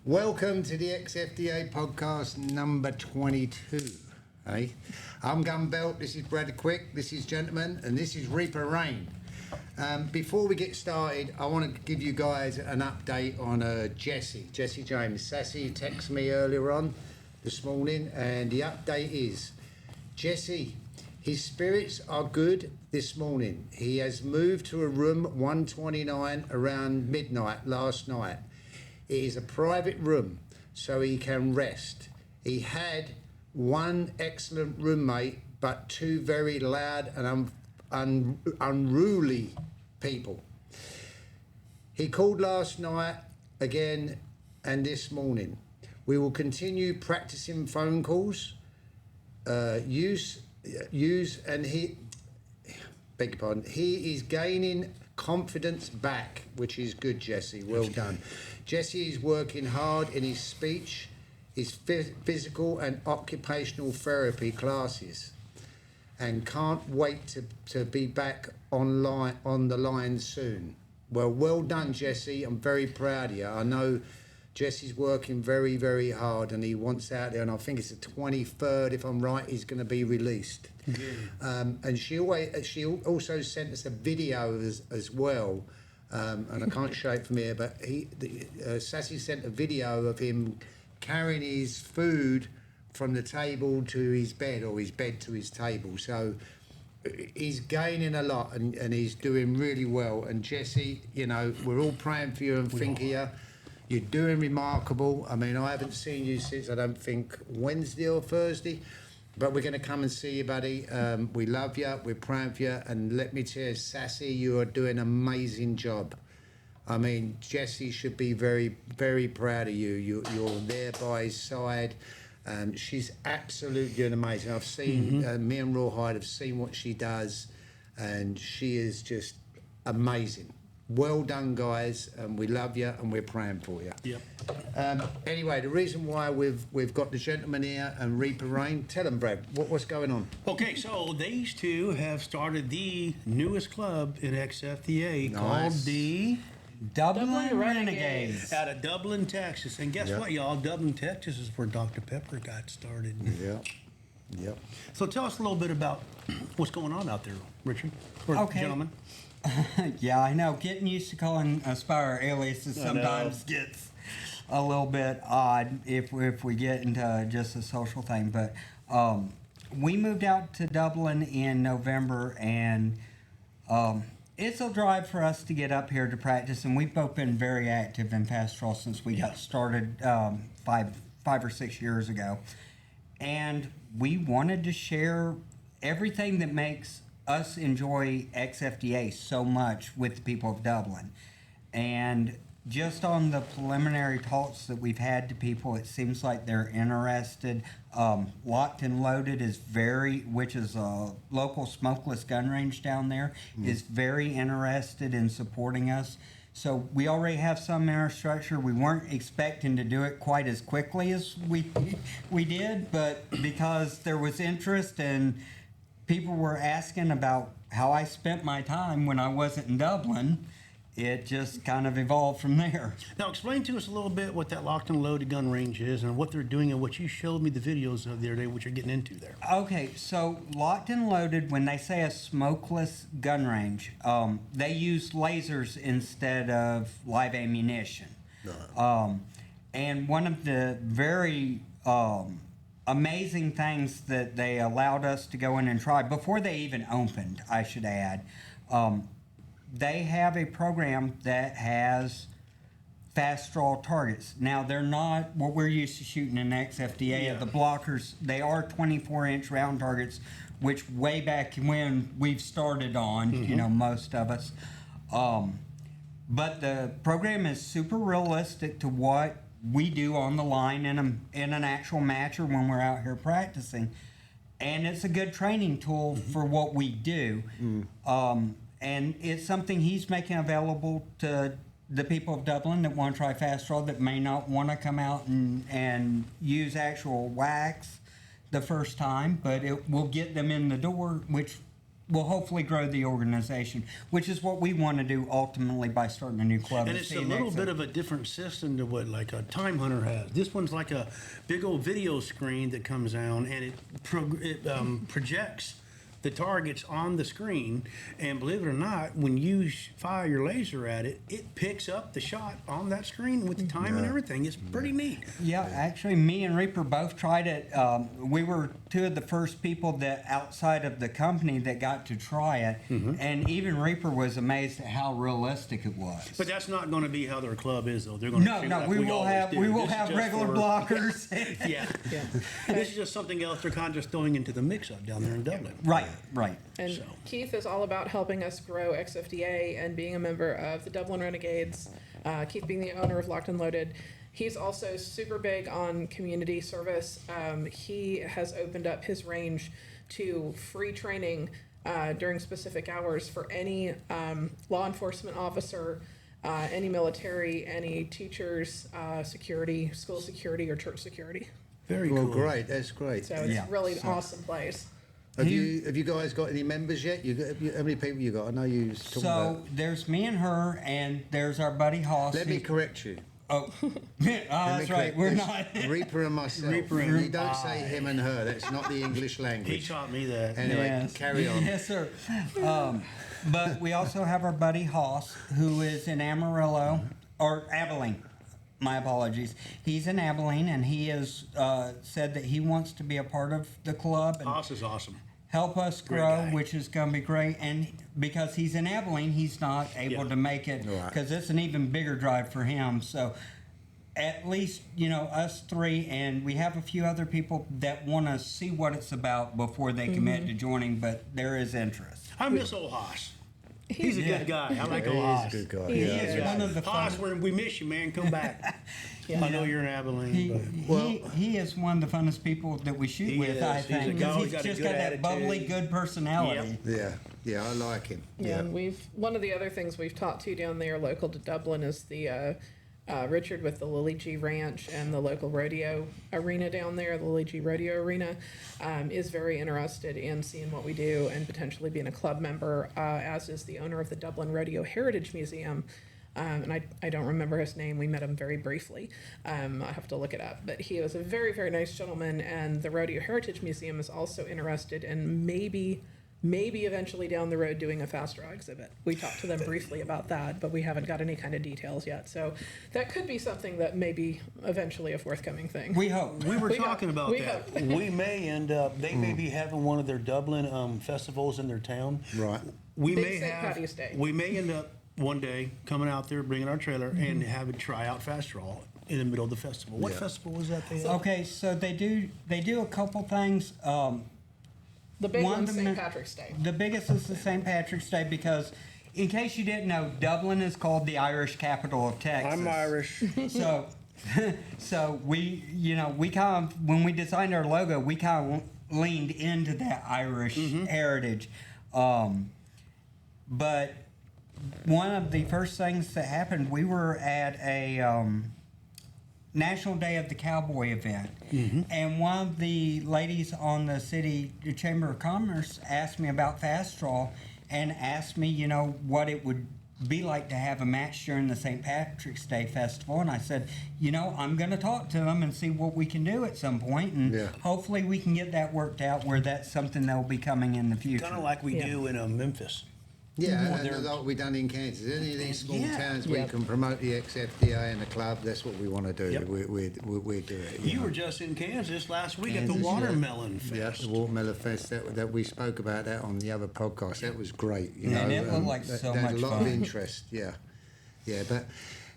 Welcome to the XFDA podcast number 22. Hey, I'm Gun Belt, this is Brad Quick, this is Gentleman, and this is Reaper Rain. Before we get started, I want to give you guys an update on Jesse James. Sassy texted me earlier on this morning, and the update is, Jesse, his spirits are good this morning. He has moved to a room 129 around midnight last night. It is a private room, so he can rest. He had one excellent roommate, but two very loud and unruly people. He called last night again and this morning. We will continue practicing phone calls, use and he, beg your pardon, he is gaining confidence back, which is good, Jesse. Well done. Jesse is working hard in his speech, his physical and occupational therapy classes, and can't wait to be back on the line soon. Well done, Jesse. I'm very proud of you. I know Jesse's working very, very hard, and he wants out there, and I think it's the 23rd, if I'm right, he's going to be released. And she also sent us a video as well, and I can't show it from here, but Sassy sent a video of him carrying his food from the table to his bed, or his bed to his table. So he's gaining a lot, and he's doing really well. And Jesse, you know, we're all praying for you and think of you. You're doing remarkable. I mean, I haven't seen you since, I don't think, Wednesday or Thursday, but we're going to come and see you, buddy. We love you. We're praying for you. And let me tell you, Sassy, you are doing an amazing job. I mean, Jesse should be very, very proud of you. You're there by his side. She's absolutely doing amazing. I've seen, me and Rawhide have seen what she does, and she is just amazing. Well done, guys, and we love you, and we're praying for you. Yep. Anyway, the reason why we've got the Gentleman here and Reaper Rain, tell them, Brad, what's going on? Okay, so these two have started the newest club in XFDA called the Dublin Renegades. out of Dublin, Texas. And guess Yep. what, y'all? Dublin, Texas is where Dr. Pepper got started. Yep. So tell us a little bit about what's going on out there, Richard. Or Okay. gentlemen. Yeah, I know. Getting used to calling Aspire aliases sometimes gets a little bit odd if we get into just a social thing. But we moved out to Dublin in November, and it's a drive for us to get up here to practice. And we've both been very active in pastoral since we got started 5 or 6 years ago. And we wanted to share everything that makes us enjoy XFDA so much with the people of Dublin. And just on the preliminary talks that we've had to people, it seems like they're interested. Locked and Loaded which is a local smokeless gun range down there, is very interested in supporting us. So we already have some infrastructure. We weren't expecting to do it quite as quickly as we did, but because there was interest and people were asking about how I spent my time when I wasn't in Dublin, it just kind of evolved from there. Now, explain to us a little bit what that locked and loaded gun range is and what they're doing and what you showed me the videos of the other day, what you're getting into there. Okay, so Locked and Loaded, when they say a smokeless gun range, they use lasers instead of live ammunition. And one of the very amazing things that they allowed us to go in and try, before they even opened, I should add, they have a program that has fast draw targets. Now, they're not what we're used to shooting in XFDA. The blockers, they are 24-inch round targets, which way back when we've started on, you know, most of us. But the program is super realistic to what we do on the line in an actual match or when we're out here practicing. And it's a good training tool for what we do. And it's something he's making available to the people of Dublin that want to try fast draw, that may not want to come out and use actual wax the first time, but it will get them in the door, which will hopefully grow the organization, which is what we want to do ultimately by starting a new club. And is it's a seeing little exit. bit of a different system to what like a Time Hunter has. This one's like a big old video screen that comes down and it projects the targets on the screen, and believe it or not, when you fire your laser at it, it picks up the shot on that screen with the time and everything. It's pretty neat. Yeah, actually, me and Reaper both tried it. We were two of the first people that outside of the company that got to try it, and even Reaper was amazed at how realistic it was. But that's not going to be how their club is, though. They're going to No, shoot no, like we will always have do. we will This is have just regular for- blockers. Yeah, this is just something else they're kind of just throwing into the mix-up down there in Dublin. Right, right. And So. Keith is all about helping us grow XFDA and being a member of the Dublin Renegades. Keith being the owner of Locked and Loaded. He's also super big on community service. He has opened up his range to free training during specific hours for any law enforcement officer, any military, any teachers, security, school security, or church security. Very Well, cool. great. That's great. So it's Yeah, really an so- awesome place. Have you guys got any members yet? How many people you got? I know you was talking So about. there's me and her, and there's our buddy Hoss. Let me correct you. Oh, that's right. Correct. We're It's not. Reaper and myself. Reaper and you don't say him and her. That's not the English He language. taught me that. Anyway, Yes. carry on. Yes, sir. But we also have our buddy Hoss, who is in Amarillo, or Abilene. My apologies. He's in Abilene, and he has said that he wants to be a part of the club and Haas is awesome. help us Great grow, guy. which is going to be great. And because he's in Abilene, he's not able Yeah. to make it Right. because it's an even bigger drive for him. So at least, us three, and we have a few other people that want to see what it's about before they commit to joining, but there is interest. I miss old Haas. He's a Yeah. good guy. I like He old is Haas. a good guy. He yeah, is. He's yeah. one of the Haas, fun, we miss you, man. Come back. I know you're in Abilene, he, but Well- he is one of the funnest people that we shoot He with, is. I He's a think. guy 'Cause who's he's got a just good got that bubbly, attitude. good personality. Yeah, I like him. Yeah, and one of the other things we've taught to down there local to Dublin is the Richard with the Lily G Ranch and the local rodeo arena down there, the Lily G Rodeo Arena, is very interested in seeing what we do and potentially being a club member, as is the owner of the Dublin Rodeo Heritage Museum. And I don't remember his name. We met him very briefly. I have to look it up. But he was a very, very nice gentleman. And the Rodeo Heritage Museum is also interested in maybe eventually down the road doing a fast draw exhibit. We talked to them briefly about that, but we haven't got any kind of details yet. So that could be something that may be eventually a forthcoming thing. We hope. we were We talking hope. about We that. hope. We may end up, they may be having one of their Dublin festivals in their town. Right. We Big may St. have, Patty's Day. we may end up one day coming out there, bringing our trailer, and have a tryout fast draw in the middle of the festival. What Yeah. festival was that they had? Okay, so they do a couple things. The big One one's of the St. ma- Patrick's Day. The biggest is the St. Patrick's Day because, in case you didn't know, Dublin is called the Irish capital of Texas. I'm Irish. So, so we kind of, when we designed our logo, we kind of leaned into that Irish heritage. But one of the first things that happened, we were at a National Day of the Cowboy event, and one of the ladies on the city Chamber of Commerce asked me about Fast Draw, and asked me, what it would be like to have a match during the St. Patrick's Day Festival, and I said, I'm going to talk to them and see what we can do at some point, and Yeah. hopefully we can get that worked out where that's something that will be coming in the future. Kind of like we Yeah. do in Memphis. Yeah, they're- and like we done in Kansas. Any of these small Yeah. towns where Yeah. you can promote the XFDA and the club, that's what we want to do. Yep. We do it. You were just in Kansas last week at the Kansas, yeah. Watermelon Yeah, Fest. the Watermelon Fest that we spoke about that on the other podcast. That was great. And it looked like that- so there's much a lot fun. of interest. Yeah. But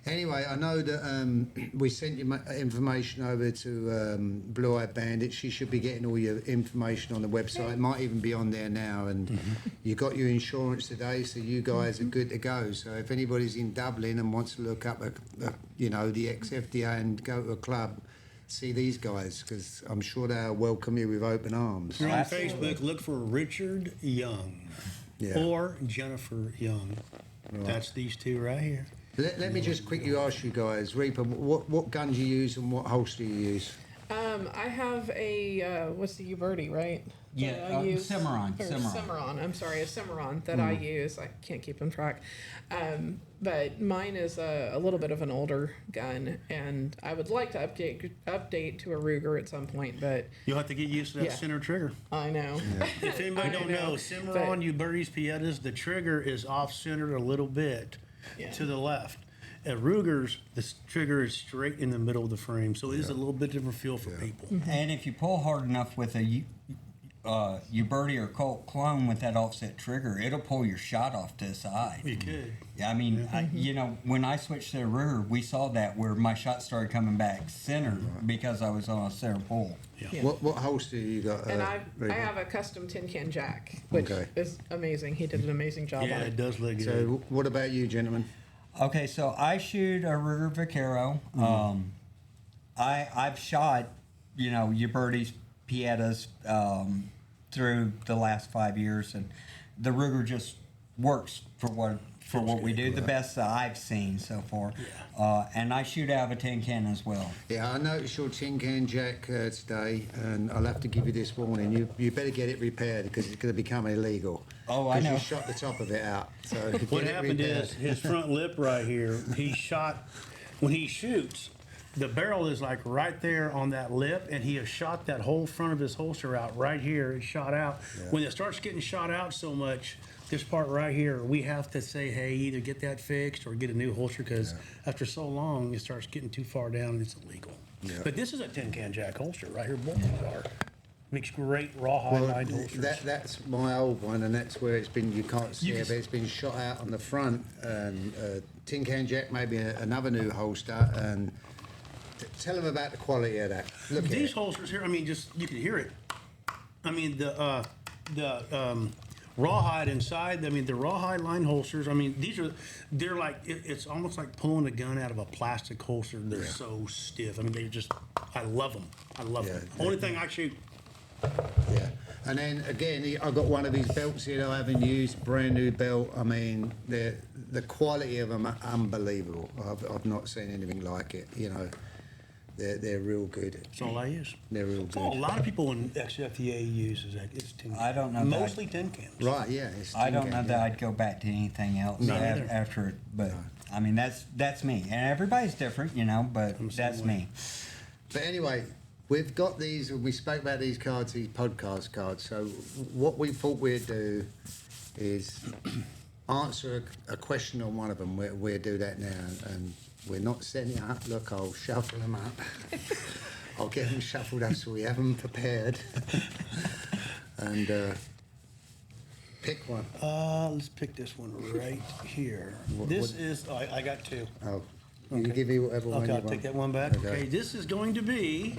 anyway, I know that we sent you information over to Blue Eye Bandit. She should be getting all your information on the website. It might even be on there now. And you got your insurance today, so you guys are good to go. So if anybody's in Dublin and wants to look up, the XFDA and go to a club, see these guys, because I'm sure they'll welcome you with open arms. If you're on Absolutely. Facebook, look for Richard Young Yeah. or Jennifer Young. That's these two right here. Let me just quickly ask you guys, Reaper, what gun do you use and what holster you use? I have a what's the Uberti, right? Yeah, That I use? Cimarron, Or Cimarron. Cimarron. I'm sorry, a Cimarron that I use. I can't keep in track. But mine is a little bit of an older gun, and I would like to update to a Ruger at some point. But You'll have to get used to that Yeah. center trigger. I know. If anybody don't know, Cimarron, Ubertis, Pietas, the trigger is off-centered a little bit Yeah. to the left. At Ruger's, the trigger is straight in the middle of the frame, so it is a little bit different feel for people. And if you pull hard enough with a Uberti or Colt clone with that offset trigger, it'll pull your shot off to the side. You could. Yeah, I mean, you know, when I switched to the Ruger, we saw that where my shot started coming back centered because I was on a center pull. Yeah. What holster you got? And I Reaper? have a custom tin can jack, which Okay. is amazing. He did an amazing job Yeah, on it it. does look good. So what about you, gentlemen? Okay, so I shoot a Ruger Vaquero. I've shot, you know, Ubertis, Pietas through the last 5 years, and the Ruger just works for what we do. The best that I've seen so far. And I shoot out of a tin can as well. Yeah, I noticed your tin can jack today, and I'll have to give you this warning. You better get it repaired because it's going to become illegal. Oh, I 'Cause know. you shot the top of it out. So What get it happened repaired. is his front lip right here, he shot, when he shoots, the barrel is like right there on that lip, and he has shot that whole front of his holster out right here. It's shot out. When it starts getting shot out so much, this part right here, we have to say, hey, either get that fixed or get a new holster because after so long, it starts getting too far down and it's illegal. Yeah. But this is a tin can jack holster right here. Both of them are. Makes great rawhide Well, lined holsters. that's my old one, and that's where it's been. You can't see You it, can but it's been shot out on the front. And tin can jack, maybe another new holster. And tell them about the quality of that. Look at These it. holsters here, I mean, just you can hear it. I mean, the rawhide inside. I mean, the rawhide line holsters. I mean, they're like it's almost like pulling a gun out of a plastic holster. They're so stiff. I mean, they're just. I love them. I love Yeah, them. Only thing I shoot. Yeah. And then again, I've got one of these belts here that I haven't used, brand new belt. I mean, the quality of them are unbelievable. I've not seen anything like it. You know, they're real good. That's all I use. They're real That's all a good. lot of people in XFDA uses. It's tin. I don't know that. Mostly tin cans. Right? Yeah. It's I tin don't can, know yeah. that I'd go back to anything else Me neither. after it, but I mean that's me, and everybody's different, you know. But the same that's way. me. But anyway, we've got these. We spoke about these cards, these podcast cards. So what we thought we'd do is answer a question on one of them. We'll do that now, and we're not setting it up. Look, I'll shuffle them up. I'll get them shuffled up so we have them prepared. And pick one. Let's pick this one right here. I got two. Oh, you can give me whatever one Okay, you I'll want. take that one back. Okay, this is going to be,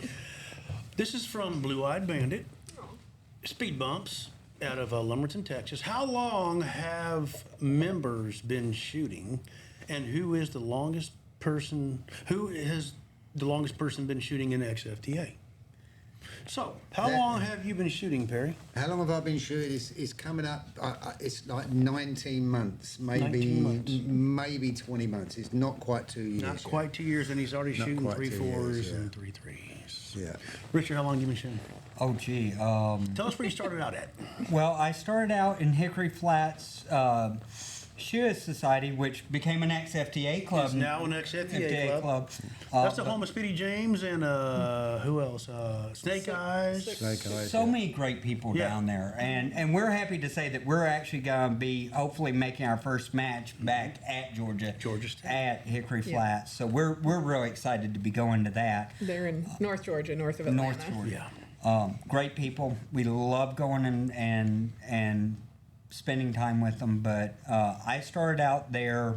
this is from Blue Eyed Bandit, Speed Bumps out of Lumberton, Texas. How long have members been shooting, and who has the longest person been shooting in XFDA? So, how That- long have you been shooting, Perry? How long have I been shooting? It's coming up. It's like 19 months, maybe 19 months. maybe 20 months. It's not quite 2 years. Not yet. quite 2 years, and he's already Not shooting quite 3 2 years, 4s yeah. and 3 3s. Yeah. Richard, how long have you been shooting? Oh gee. Tell us where you started out at. Well, I started out in Hickory Flats Shoe Society, which became an XFDA club. It's now an XFDA club. That's the home of Speedy James and who else? Snake Eyes. Snake Eyes, So yeah. many great people Yeah. down there, and we're happy to say that we're actually going to be hopefully making our first match back at Georgia State. at Hickory Yeah. Flats. So we're really excited to be going to that. They're in North Georgia, north of Atlanta. North Georgia. Yeah. Great people. We love going and spending time with them. But I started out there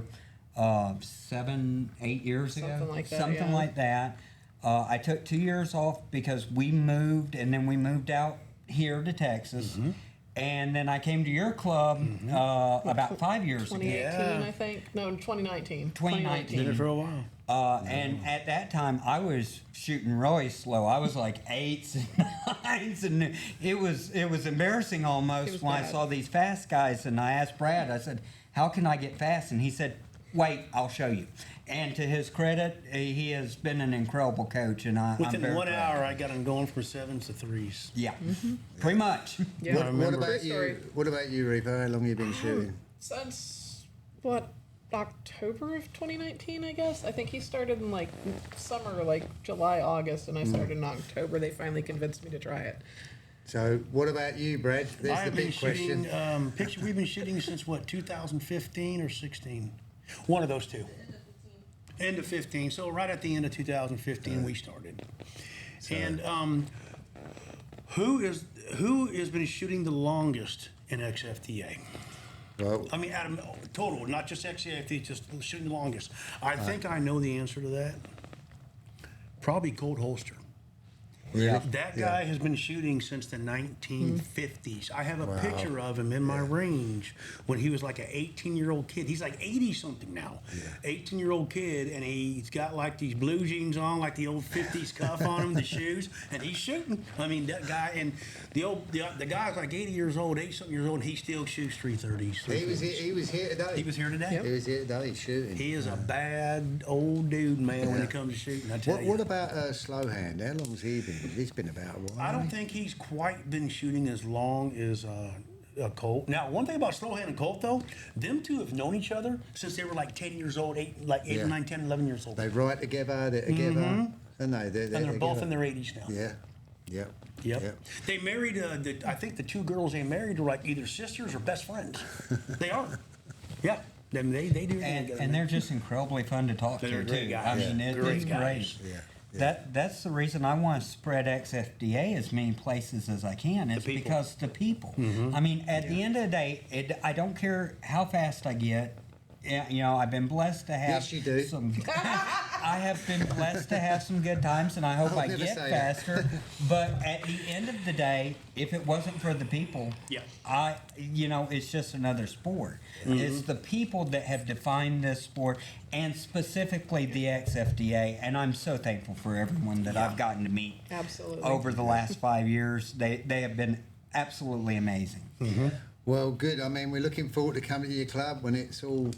7, 8 years ago. Something like that, Something yeah. like that. I took 2 years off because we moved, and then we moved out here to Texas. Mm-hmm. And then I came to your club about 5 years ago. 2018, Yeah. I think. No, 2019. 2019. Did it for a while. And at that time, I was shooting really slow. I was like 8s and 9s, and it was embarrassing almost It was when I bad. saw these fast guys. And I asked Brad, I said, "How can I get fast?" And he said, wait, I'll show you. And to his credit, he has been an incredible coach, and I'm Within very 1 proud. hour, I got him going from 7s to 3s. Yeah, pretty much. Yeah. What True about story. you? What about you, Reaper? How long have you been shooting? Since what, October of 2019, I guess. I think he started in like summer, like July, August, and I started in October. They finally convinced me to try it. So, what about you, Brad? There's the I've been big question. shooting, we've been shooting since what, 2015 or 16? One of those two. End of 15. So right at the end of 2015, we started. And who has been shooting the longest in XFDA? Well, I mean, out of total, not just XFDA, just shooting the longest. I think I know the answer to that. Probably Cold Holster. Yeah. That guy has been shooting since the 1950s. I have a picture of him in my range when he was like an 18-year-old kid. He's like 80-something now. 18-year-old kid, and he's got like these blue jeans on, like the old 50s cuff on him, the shoes, and he's shooting. I mean, that guy, and the guy's like 80 years old, 80-something years old, and he still shoots 330s. he was here today. He was here today? He was here today. He's shooting. He is a bad old dude, man, when it comes to shooting, I tell you. What about Slow Hand? How long's he been? He's been about a while. I don't think he's quite been shooting as long as Colt. Now, one thing about Slowhand and Colt, though, them two have known each other since they were like 10 years old, 8, Yeah. 9, 10, 11 years old. They write together. They're together. And And they're both in their 80s now. Yeah. Yep. Yep. They married, I think the two girls they married were like either sisters or best friends. They are. Yeah. They do that And, together. and they're just incredibly fun to talk They're to, great too. guys. I mean, Yeah. it's Great great. guys. Yeah. That's the reason I want to spread XFDA as many places as I can. It's people. because the people. I mean, at the end of the day, I don't care how fast I get. You know, I've been blessed to have Yes, you do. some. I have been blessed to have some good times, and I hope I'll I never get say that. faster. But at the end of the day, if it wasn't for the people, Yeah. it's just another sport. It's the people that have defined this sport, and specifically the XFDA. And I'm so thankful for everyone that I've gotten to meet Absolutely. over the last 5 years. They have been absolutely amazing. Well, good. I mean, we're looking forward to coming to your club when it's all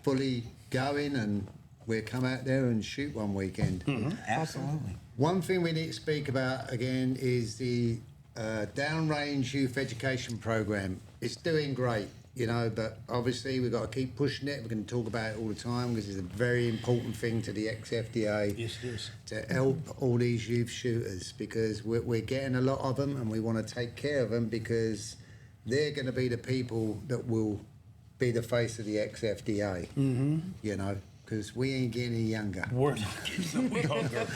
fully going and we'll come out there and shoot one weekend. Absolutely. One thing we need to speak about again is the downrange youth education program. It's doing great, but obviously we've got to keep pushing it. We're going to talk about it all the time because it's a very important thing to the XFDA. Yes, it is. To help all these youth shooters because we're getting a lot of them and we want to take care of them because they're going to be the people that will be the face of the XFDA, because we ain't getting any younger. We're not getting no younger.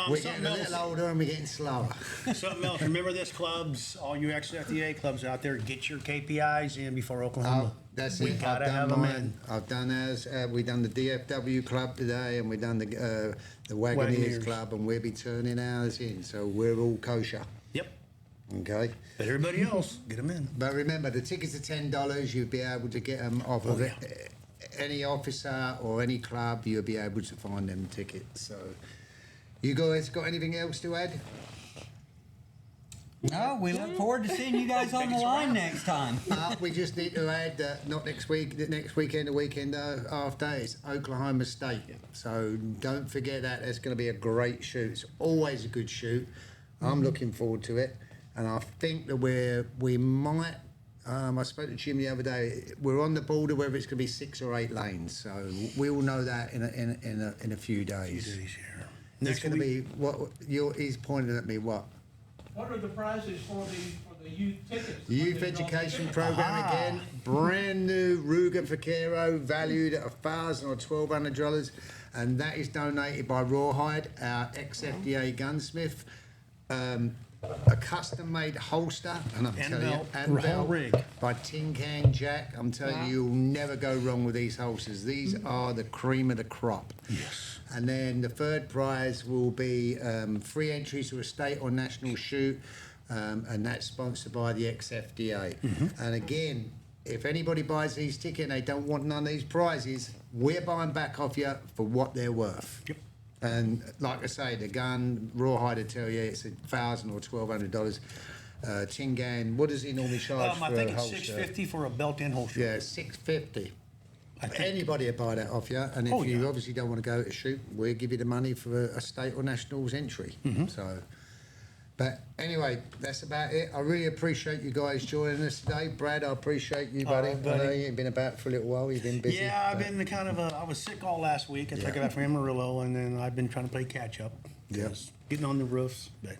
We're getting a little older and we're getting slower. Something else. Remember this, clubs, all you XFDA clubs out there, get your KPIs in before Oklahoma. That's We it. gotta I've have done 'em mine. in. I've done ours. We done the DFW club today, and we done the Wagoneers Wagoneers. club, and we'll be turning ours in. So we're all kosher. Yep. Okay. But everybody else, get them in. But remember, the tickets are $10. You'll be able to get them off of it. Any officer or any club, you'll be able to find them tickets. So, you guys got anything else to add? No, we look forward to seeing you guys on the line next time. We just need to add that not next week, the next weekend, the weekend after, it's Oklahoma State. So don't forget that. It's going to be a great shoot. It's always a good shoot. I'm looking forward to it. And I think that we might, I spoke to Jim the other day, we're on the border whether it's going to be 6 or 8 lanes. So we'll know that in a few days. It's Next going to week, be, he's pointing at me, what? What are the prizes for the youth tickets? The Youth Education Program again, brand new Ruger Vaquero, valued at $1,000 or $1,200, and that is donated by Rawhide, our XFDA gunsmith. A custom-made holster, and I'm And telling belt, you, and whole belt rig. by Tin Can Jack. I'm telling you, you'll never go wrong with these holsters. These are the cream of the crop. Yes. And then the third prize will be free entries to a state or national shoot, and that's sponsored by the XFDA. And again, if anybody buys these tickets and they don't want none of these prizes, we're buying back off you for what they're worth. Yep. And like I say, the gun, Rawhide will tell you it's $1,000 or $1,200. Tingan, what does he normally charge I for think a it's holster? $650 for a built-in holster. Yeah, $650. Anybody will buy that off you, and if Oh, you yeah. obviously don't want to go to shoot, we'll give you the money for a state or nationals entry. Mm-hmm. So, but anyway, that's about it. I really appreciate you guys joining us today. Brad, I appreciate you, buddy. buddy. I know you ain't been about for a little while. You've been busy. Yeah, I've but- been I was sick all last week. I took Yeah. it out for Amarillo, and then I've been trying to play catch up. Yeah. Just getting on the roofs. But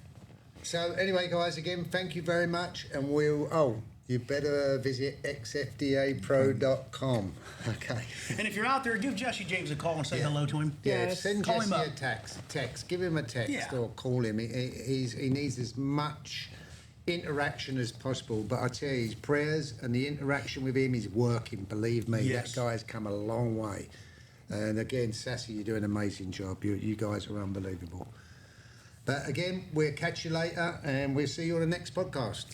So anyway, guys, again, thank you very much, and you better visit xfdapro.com. Okay. And if you're out there, give Jesse James a call and say hello to him. Yeah, Yes. send Call Jesse him a up. text. Give him a text Yeah. or call him. He needs as much interaction as possible. But I tell you, his prayers and the interaction with him is working. Believe me, Yes. that guy's come a long way. And again, Sassy, you do an amazing job. You guys are unbelievable. But again, we'll catch you later, and we'll see you on the next podcast.